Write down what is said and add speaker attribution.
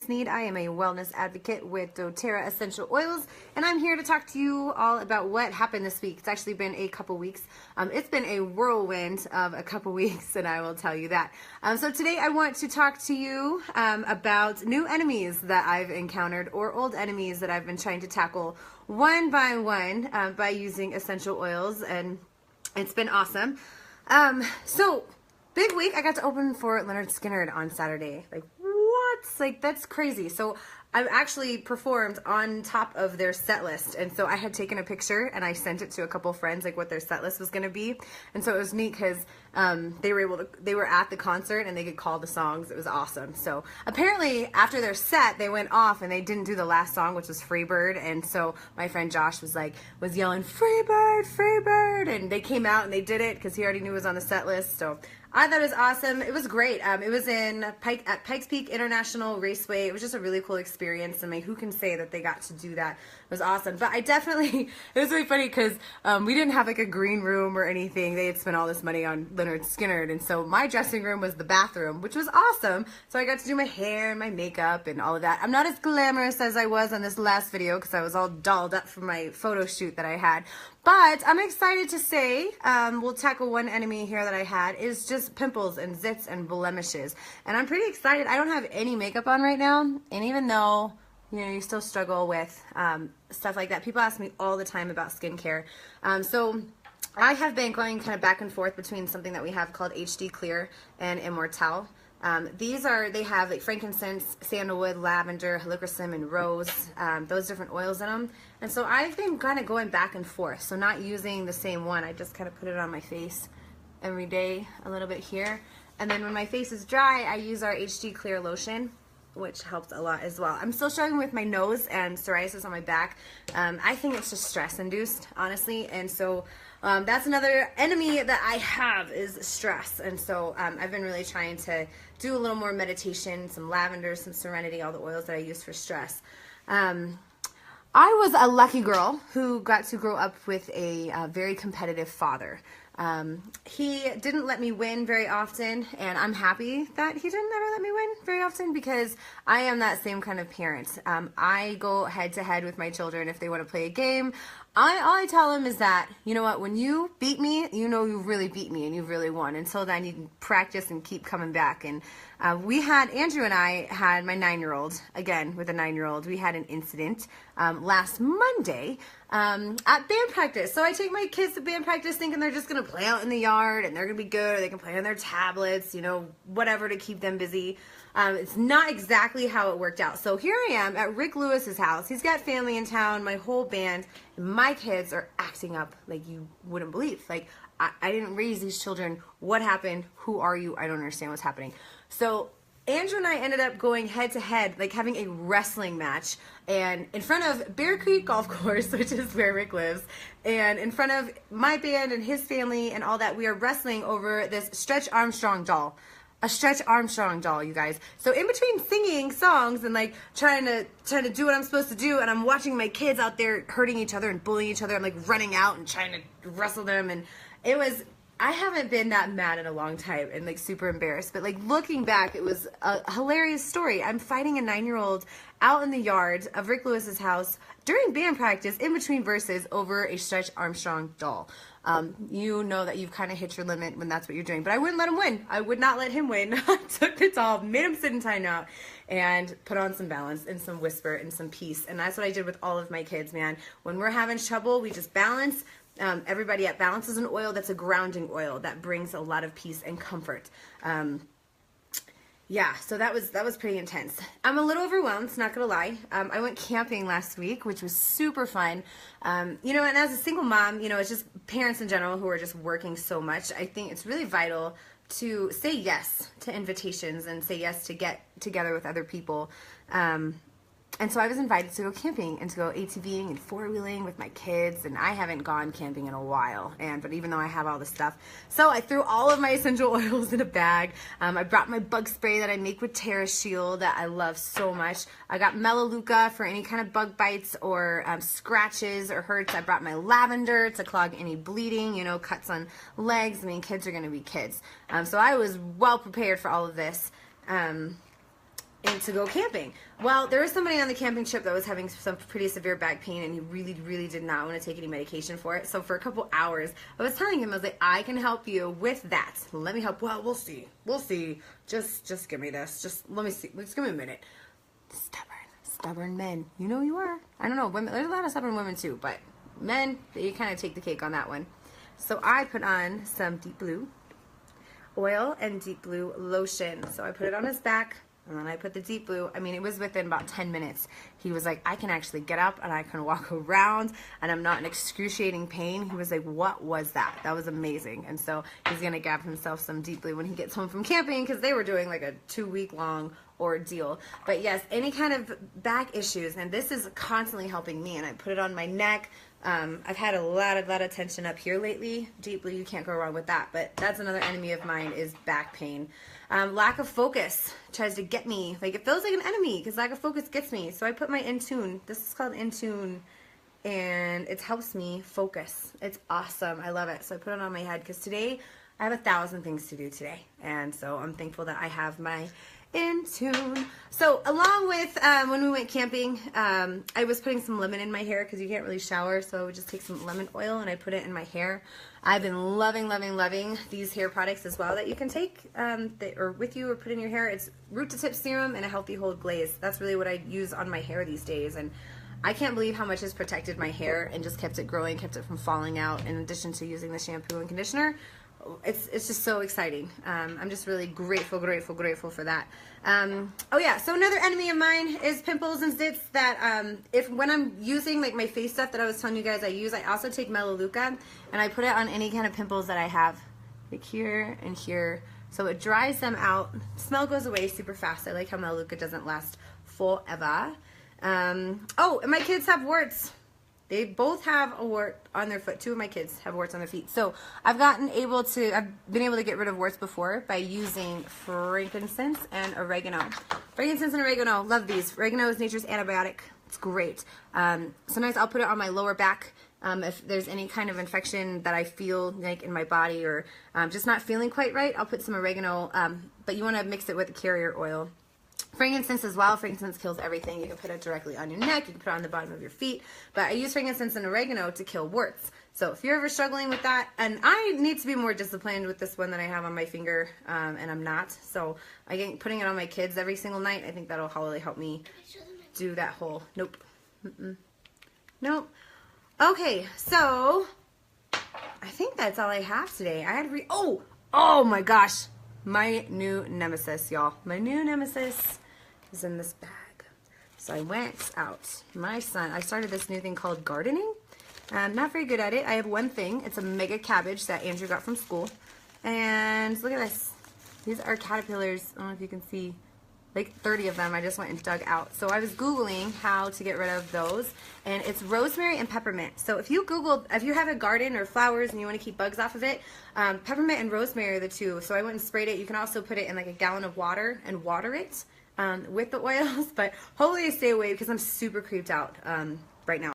Speaker 1: Need. I am a wellness advocate with doTERRA essential oils, and I'm here to talk to you all about what happened this week. It's actually been a couple weeks. It's been a whirlwind of a couple weeks, and I will tell you that. So today I want to talk to you about new enemies that I've encountered, or old enemies that I've been trying to tackle one by one by using essential oils, and it's been awesome. So big week. I got to open for Lynyrd Skynyrd on Saturday. Like, that's crazy. So I've actually performed on top of their set list, and so I had taken a picture and I sent it to a couple friends, like what their set list was going to be. And so it was neat because they were at the concert and they could call the songs. It was awesome. So apparently after their set they went off and they didn't do the last song, which was Freebird, and so my friend Josh was yelling Freebird, Freebird, and they came out and they did it because he already knew it was on the set list. So I thought it was awesome. It was great. It was at Pikes Peak International Raceway. It was just a really cool experience. I mean, who can say that they got to do that? It was awesome. But it was really funny because we didn't have like a green room or anything. They had spent all this money on Lynyrd Skynyrd, and so my dressing room was the bathroom, which was awesome. So I got to do my hair and my makeup and all of that. I'm not as glamorous as I was on this last video because I was all dolled up for my photo shoot that I had. But I'm excited to say we'll tackle one enemy here that I had is just pimples and zits and blemishes. And I'm pretty excited. I don't have any makeup on right now. And even though, you know, you still struggle with stuff like that, people ask me all the time about skincare. So I have been going kind of back and forth between something that we have called HD Clear and Immortelle. They have like frankincense, sandalwood, lavender, helichrysum, and rose, those different oils in them. And so I've been kind of going back and forth, so not using the same one. I just kind of put it on my face every day, a little bit here. And then when my face is dry, I use our HD Clear lotion, which helps a lot as well. I'm still struggling with my nose and psoriasis on my back. I think it's just stress induced, honestly, and so that's another enemy that I have is stress. And so I've been really trying to do a little more meditation, some lavender, some serenity, all the oils that I use for stress. I was a lucky girl who got to grow up with a very competitive father. He didn't let me win very often, and I'm happy that he didn't ever let me win very often because I am that same kind of parent. I go head to head with my children if they want to play a game. All I tell them is that, you know what, when you beat me, you know you really beat me and you really won. Until then, you can practice and keep coming back. And Andrew and I had my 9-year-old, again, with a 9-year-old, we had an incident last Monday at band practice. So I take my kids to band practice thinking they're just going to play out in the yard and they're going to be good, or they can play on their tablets, you know, whatever to keep them busy. It's not exactly how it worked out. So here I am at Rick Lewis's house. He's got family in town, my whole band, and my kids are acting up like you wouldn't believe. Like, I didn't raise these children. What happened? Who are you? I don't understand what's happening. So Andrew and I ended up going head to head, like having a wrestling match, and in front of Bear Creek Golf Course, which is where Rick lives, and in front of my band and his family and all that, we are wrestling over this Stretch Armstrong doll. A Stretch Armstrong doll, you guys. So in between singing songs and like trying to do what I'm supposed to do, and I'm watching my kids out there hurting each other and bullying each other, I'm like running out and trying to wrestle them, and I haven't been that mad in a long time and like super embarrassed, but like looking back, it was a hilarious story. I'm fighting a 9-year-old out in the yard of Rick Lewis's house during band practice in between verses over a Stretch Armstrong doll. You know that you've kind of hit your limit when that's what you're doing, but I wouldn't let him win. I would not let him win. I took the doll, made him sit in timeout, and put on some balance and some whisper and some peace. And that's what I did with all of my kids, man. When we're having trouble, we just balance. Everybody at Balance is an oil that's a grounding oil that brings a lot of peace and comfort. Yeah, so that was pretty intense. I'm a little overwhelmed, not gonna lie. I went camping last week, which was super fun. You know, and as a single mom, you know, it's just parents in general who are just working so much. I think it's really vital to say yes to invitations and say yes to get together with other people. And so I was invited to go camping and to go ATVing and four-wheeling with my kids, and I haven't gone camping in a while, but even though I have all this stuff. So I threw all of my essential oils in a bag. I brought my bug spray that I make with Terra Shield that I love so much. I got Melaleuca for any kind of bug bites or scratches or hurts. I brought my lavender to clog any bleeding, you know, cuts on legs. I mean, kids are going to be kids. So I was well prepared for all of this. and to go camping. Well, there was somebody on the camping trip that was having some pretty severe back pain, and he really did not want to take any medication for it. So for a couple hours, I was telling him, I was like, I can help you with that. Let me help. Well, we'll see. We'll see. Just give me this. Just let me see. Just give me a minute. Stubborn men. You know you are. I don't know. Women. There's a lot of stubborn women too, but men, they kind of take the cake on that one. So I put on some deep blue oil and deep blue lotion. So I put it on his back. And then I put the deep blue. I mean, it was within about 10 minutes. He was like, I can actually get up and I can walk around and I'm not in excruciating pain. He was like, what was that? That was amazing. And so he's going to grab himself some deep blue when he gets home from camping, because they were doing like a 2-week-long ordeal. But yes, any kind of back issues, and this is constantly helping me. And I put it on my neck. I've had a lot of tension up here lately. Deep blue, you can't go wrong with that. But that's another enemy of mine, is back pain. Lack of focus tries to get me. Like, it feels like an enemy because lack of focus gets me. So I put my Intune. This is called Intune, and it helps me focus. It's awesome. I love it. So I put it on my head because today I have 1,000 things to do today. And so I'm thankful that I have my Intune. So along with when we went camping, I was putting some lemon in my hair because you can't really shower, so I would just take some lemon oil and I put it in my hair. I've been loving these hair products as well that you can take or with you or put in your hair. It's root to tip serum and a healthy hold glaze. That's really what I use on my hair these days, and I can't believe how much has protected my hair and just kept it growing, kept it from falling out, in addition to using the shampoo and conditioner. It's just so exciting. I'm just really grateful for that. Oh yeah, so another enemy of mine is pimples and zits. That when I'm using like my face stuff that I was telling you guys I use, I also take Melaleuca and I put it on any kind of pimples that I have, like here and here. So it dries them out. Smell goes away super fast. I like how Melaleuca doesn't last forever. Oh, and my kids have warts. They both have a wart on their foot. 2 of my kids have warts on their feet. So I've been able to get rid of warts before by using frankincense and oregano. Frankincense and oregano, love these. Oregano is nature's antibiotic. It's great. Sometimes I'll put it on my lower back if there's any kind of infection that I feel like in my body, or just not feeling quite right. I'll put some oregano, but you want to mix it with a carrier oil. Frankincense as well. Frankincense kills everything. You can put it directly on your neck. You can put it on the bottom of your feet. But I use frankincense and oregano to kill warts. So if you're ever struggling with that, and I need to be more disciplined with this one that I have on my finger, and I'm not. So again, putting it on my kids every single night, I think that'll really help me do that whole, nope. Nope. Okay, so I think that's all I have today. I had oh my gosh. My new nemesis, y'all. My new nemesis is in this bag. So I went out. My son, I started this new thing called gardening. I'm not very good at it. I have one thing. It's a mega cabbage that Andrew got from school. And look at this. These are caterpillars. I don't know if you can see. Like 30 of them I just went and dug out. So I was Googling how to get rid of those, and it's rosemary and peppermint. So if you have a garden or flowers and you want to keep bugs off of it, peppermint and rosemary are the two. So I went and sprayed it. You can also put it in like a gallon of water and water it with the oils, but hopefully I stay away because I'm super creeped out right now.